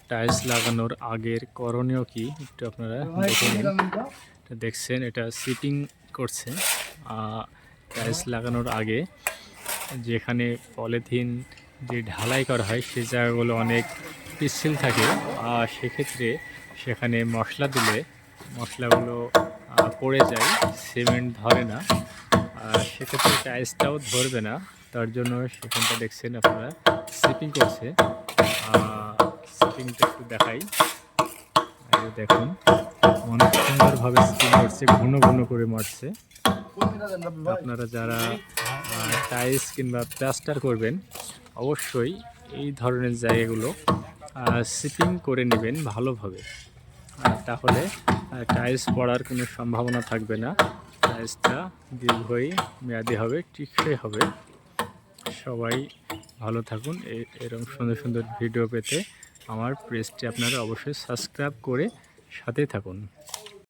Tiles লাগানোর আগের করণীয় কি একটু আপনারা দেখে নিন। এটা দেখছেন, এটা সিটিং করছে। টাইলস লাগানোর আগে যেখানে পলিথিন যে ঢালাই করা হয় সেই জায়গাগুলো অনেক পিচ্ছিল থাকে। সেক্ষেত্রে সেখানে মশলা দিলে মশলাগুলো পড়ে যায়, সিমেন্ট ধরে না। সেক্ষেত্রে টাইলসটাও ধরবে না। তার জন্য সেখানটা দেখছেন আপনারা সিপিং করছে। সিপিংটা একটু দেখাই। দেখুন অনেক সুন্দরভাবে সিপিং করছে, ঘন ঘন করে মারছে। আপনারা যারা টাইলস কিংবা প্লাস্টার করবেন অবশ্যই এই ধরনের জায়গাগুলো সিপিং করে নেবেন ভালোভাবে। তাহলে টাইলস পড়ার কোনো সম্ভাবনা থাকবে না। টাইলসটা দীর্ঘই মেয়াদি হবে, টিকসই হবে। সবাই ভালো থাকুন। এরকম সুন্দর সুন্দর ভিডিও পেতে আমার পেজটি আপনারা অবশ্যই সাবস্ক্রাইব করে সাথে থাকুন।